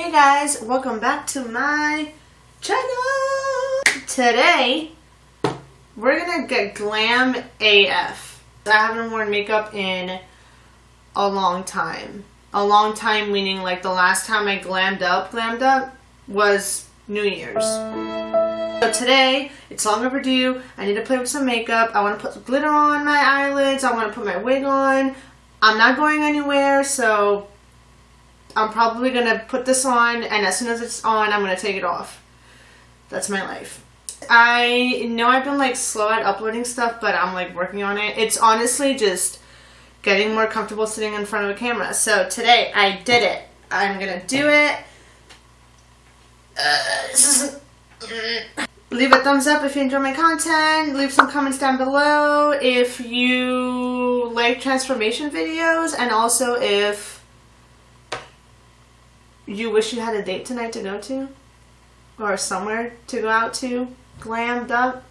Hey guys, welcome back to my channel. Today, we're gonna get glam AF. I haven't worn makeup in a long time. A long time meaning like the last time I glammed up was New Year's. So today, it's long overdue. I need to play with some makeup. I want to put glitter on my eyelids. I want to put my wig on. I'm not going anywhere, so I'm probably going to put this on, and as soon as it's on, I'm going to take it off. That's my life. I know I've been like slow at uploading stuff, but I'm like working on it. It's honestly just getting more comfortable sitting in front of a camera. So today, I did it. I'm going to do it. Leave a thumbs up if you enjoy my content. Leave some comments down below if you like transformation videos, and also if you wish you had a date tonight to go to, or somewhere to go out to, glammed up.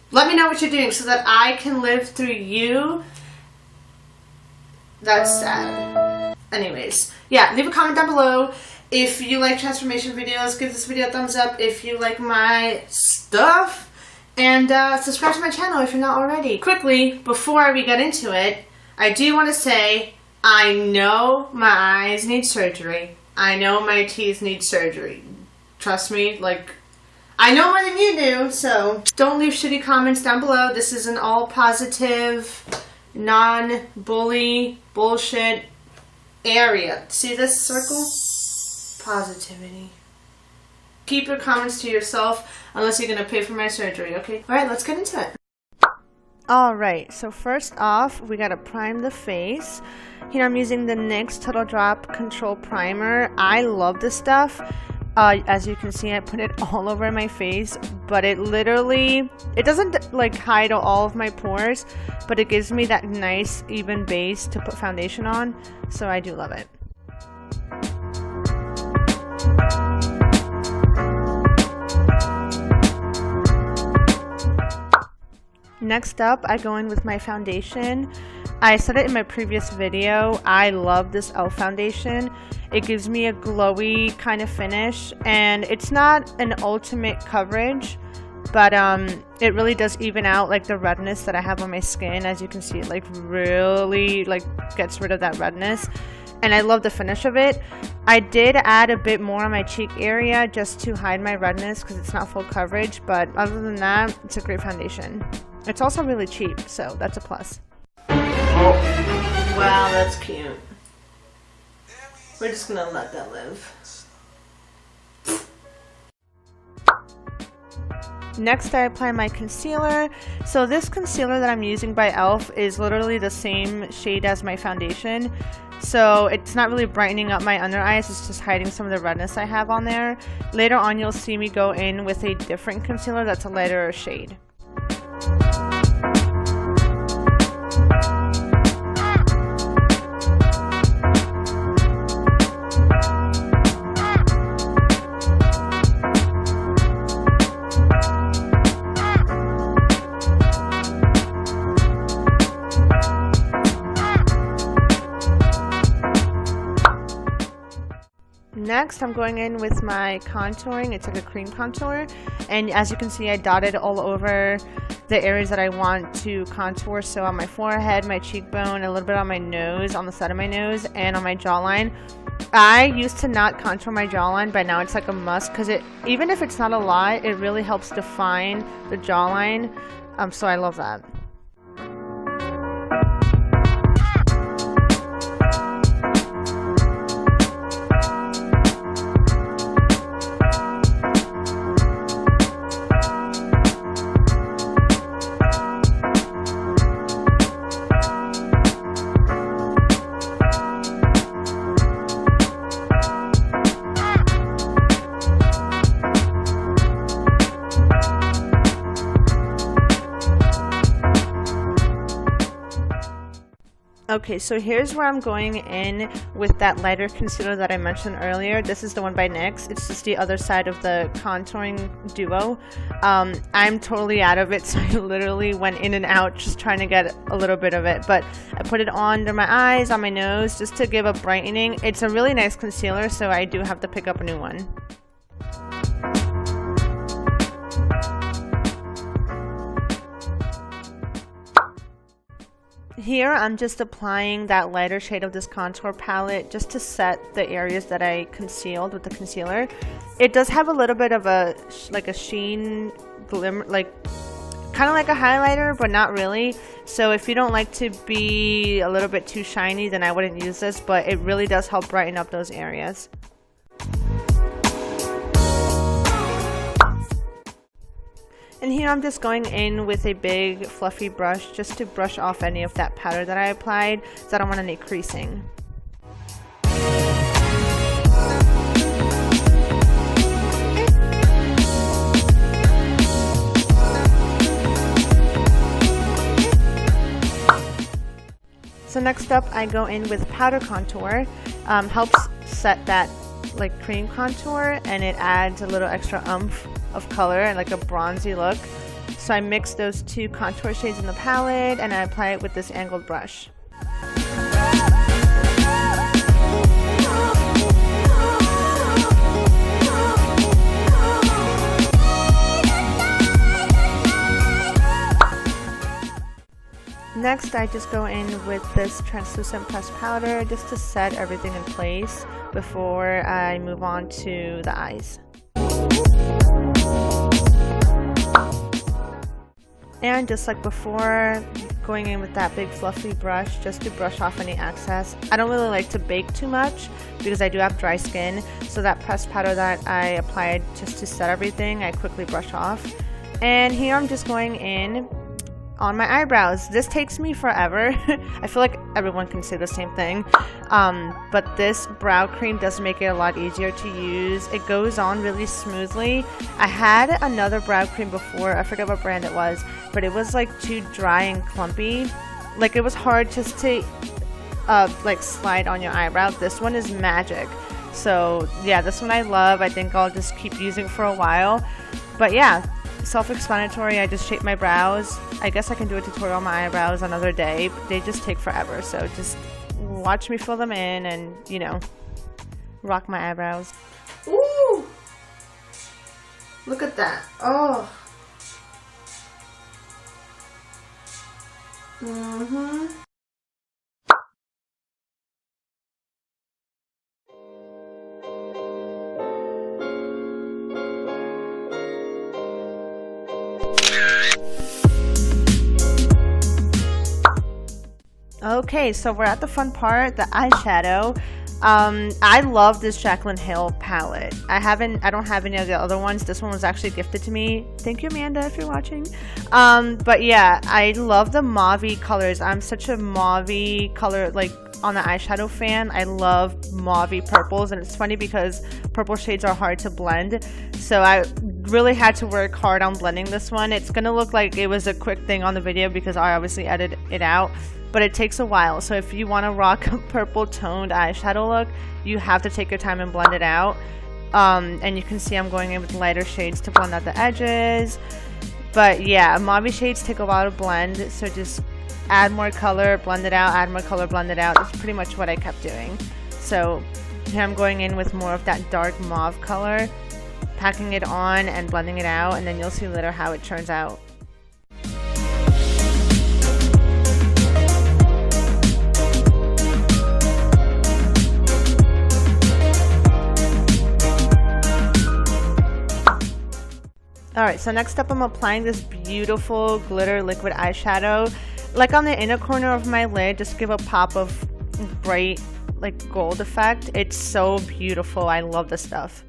Let me know what you're doing so that I can live through you. That's sad. Anyways, yeah, leave a comment down below. If you like transformation videos, give this video a thumbs up if you like my stuff. And subscribe to my channel if you're not already. Quickly, before we get into it, I do want to say, I know my eyes need surgery. I know my teeth need surgery. Trust me, like, I know more than you do, so don't leave shitty comments down below. This is an all positive, non-bully, bullshit area. See this circle? Positivity. Keep your comments to yourself unless you're gonna pay for my surgery, okay? Alright, let's get into it. Alright, so first off, we gotta prime the face. Here I'm using the NYX Total Control Primer. I love this stuff. As you can see, I put it all over my face, but it doesn't like hide all of my pores, but it gives me that nice even base to put foundation on, so I do love it. Next up, I go in with my foundation. I said it in my previous video, I love this e.l.f. foundation. It gives me a glowy kind of finish, and it's not an ultimate coverage, but it really does even out like the redness that I have on my skin. As you can see, it like really like gets rid of that redness, and I love the finish of it. I did add a bit more on my cheek area just to hide my redness because it's not full coverage, but other than that, it's a great foundation. It's also really cheap, so that's a plus. Oh, wow, that's cute. We're just gonna let that live. Next, I apply my concealer. So this concealer that I'm using by e.l.f. is literally the same shade as my foundation. So it's not really brightening up my under eyes, it's just hiding some of the redness I have on there. Later on, you'll see me go in with a different concealer that's a lighter shade. Next, I'm going in with my contouring. It's like a cream contour, and as you can see, I dotted all over the areas that I want to contour. So on my forehead, my cheekbone, a little bit on my nose, on the side of my nose, and on my jawline. I used to not contour my jawline, but now it's like a must because even if it's not a lot, it really helps define the jawline. So I love that. Okay, so here's where I'm going in with that lighter concealer that I mentioned earlier. This is the one by NYX. It's just the other side of the contouring duo. I'm totally out of it, so I literally went in and out just trying to get a little bit of it. But I put it on under my eyes, on my nose, just to give a brightening. It's a really nice concealer, so I do have to pick up a new one. Here I'm just applying that lighter shade of this contour palette just to set the areas that I concealed with the concealer. It does have a little bit of a sheen glimmer, like kind of like a highlighter, but not really. So if you don't like to be a little bit too shiny, then I wouldn't use this, but it really does help brighten up those areas. And here I'm just going in with a big fluffy brush just to brush off any of that powder that I applied, so I don't want any creasing. So next up I go in with powder contour. Helps set that like cream contour, and it adds a little extra oomph of color and like a bronzy look. So I mix those two contour shades in the palette and I apply it with this angled brush. Next I just go in with this translucent pressed powder just to set everything in place before I move on to the eyes. And just like before, going in with that big fluffy brush just to brush off any excess. I don't really like to bake too much because I do have dry skin, so that pressed powder that I applied just to set everything, I quickly brush off. And here I'm just going in on my eyebrows. This takes me forever. I feel like everyone can say the same thing, but this brow cream does make it a lot easier to use. It goes on really smoothly. I had another brow cream before, I forget what brand it was, but it was like too dry and clumpy. Like it was hard just to like slide on your eyebrow. This one is magic. So yeah, this one I love. I think I'll just keep using for a while. But yeah, self-explanatory. I just shape my brows. I guess I can do a tutorial on my eyebrows another day. They just take forever, so just watch me fill them in and, you know, rock my eyebrows. Ooh! Look at that. Oh! Mm-hmm. Okay, so we're at the fun part, the eyeshadow. I love this Jaclyn palette. I don't have any of the other ones. This one was actually gifted to me. Thank you, Amanda, if you're watching. But yeah, I love the mauve colors. I'm such a mauve color, like on the eyeshadow fan. I love mauve purples, and it's funny because purple shades are hard to blend. So I really had to work hard on blending this one. It's gonna look like it was a quick thing on the video because I obviously edited it out, but it takes a while. So if you want to rock a purple toned eyeshadow look, you have to take your time and blend it out. And you can see I'm going in with lighter shades to blend out the edges. But yeah, mauve shades take a while to blend, so just add more color, blend it out, add more color, blend it out. That's pretty much what I kept doing. So here I'm going in with more of that dark mauve color, packing it on and blending it out, and then you'll see later how it turns out. Alright, so next up I'm applying this beautiful glitter liquid eyeshadow. Like on the inner corner of my lid, just give a pop of bright like gold effect. It's so beautiful. I love this stuff.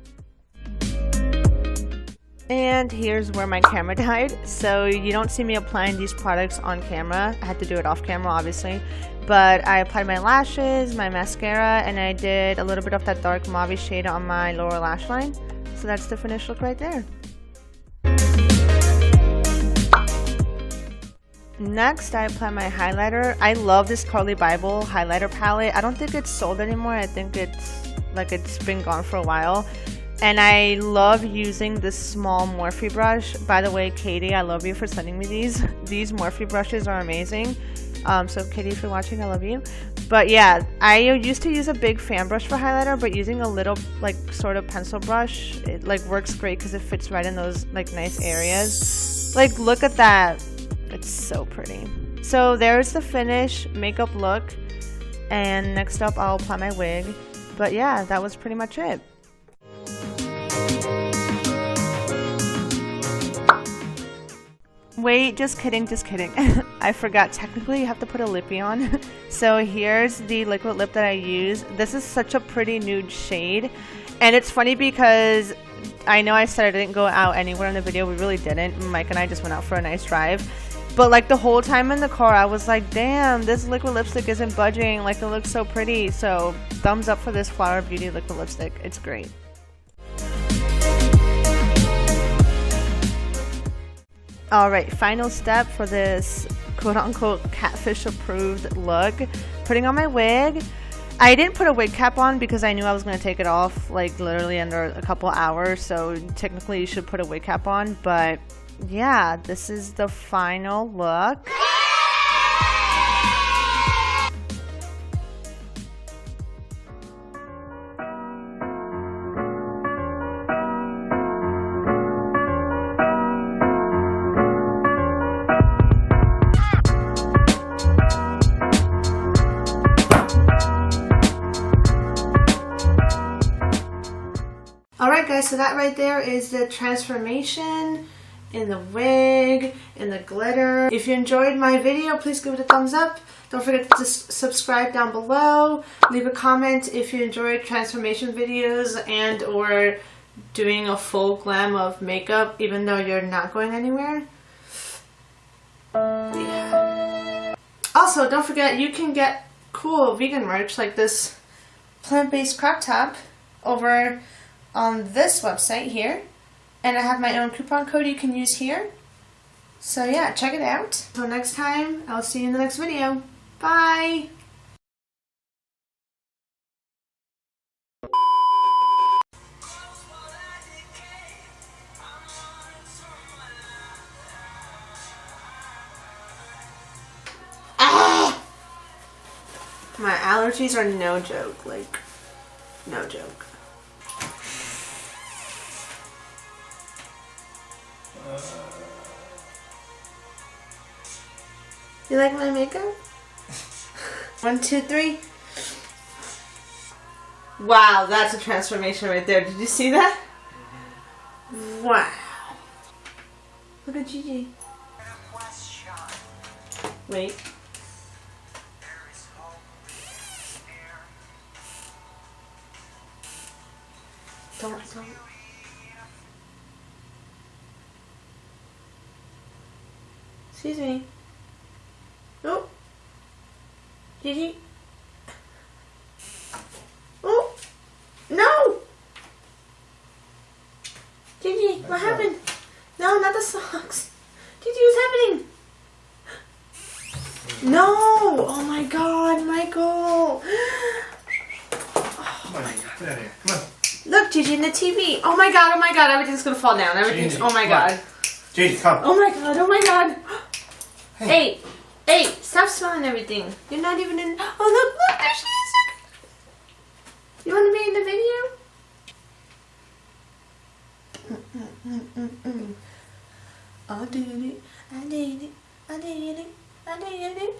And here's where my camera died. So you don't see me applying these products on camera. I had to do it off camera, obviously. But I applied my lashes, my mascara, and I did a little bit of that dark mauve shade on my lower lash line. So that's the finished look right there. Next, I apply my highlighter. I love this Carli Bybel highlighter palette. I don't think it's sold anymore. I think it's been gone for a while. And I love using this small Morphe brush. By the way, Katie, I love you for sending me these. These Morphe brushes are amazing. So Katie, if you're watching, I love you. But yeah, I used to use a big fan brush for highlighter, but using a little like sort of pencil brush, it like works great because it fits right in those like nice areas. Like, look at that. It's so pretty. So there's the finished makeup look, and next up I'll apply my wig. But yeah, that was pretty much it. Wait, just kidding, just kidding. I forgot, technically you have to put a lippy on. So here's the liquid lip that I use. This is such a pretty nude shade, and it's funny because I know I said I didn't go out anywhere in the video. We really didn't. Mike and I just went out for a nice drive. But like the whole time in the car, I was like, damn, this liquid lipstick isn't budging. Like, it looks so pretty. So thumbs up for this Flower Beauty liquid lipstick. It's great. Alright, final step for this quote-unquote catfish approved look. Putting on my wig. I didn't put a wig cap on because I knew I was going to take it off like literally under a couple hours. So technically you should put a wig cap on. But yeah, this is the final look. Alright guys, so that right there is the transformation in the wig, in the glitter. If you enjoyed my video, please give it a thumbs up. Don't forget to subscribe down below. Leave a comment if you enjoyed transformation videos and or doing a full glam of makeup even though you're not going anywhere. Yeah. Also, don't forget you can get cool vegan merch like this plant-based crop top over on this website here, and I have my own coupon code you can use here. So yeah, check it out. Until next time, I'll see you in the next video. Bye! Ah! My allergies are no joke, like, no joke. You like my makeup? 1, 2, 3. Wow, that's a transformation right there. Did you see that? Wow. Look at Gigi. Wait. Don't. Excuse me. Oh. Gigi. Oh. No. Gigi, what happened? No, not the socks. Gigi, what's happening? No. Oh my God, Michael. Come on, get out of here. Come on. Look, Gigi, in the TV. Oh my God, everything's gonna fall down. Everything's, oh my God. Gigi, come. Oh my God, oh my God. Hey, hey, stop smelling everything. You're not even in, oh look, there she is. You want to be in the video? I did it, I did it, I did it, I did it.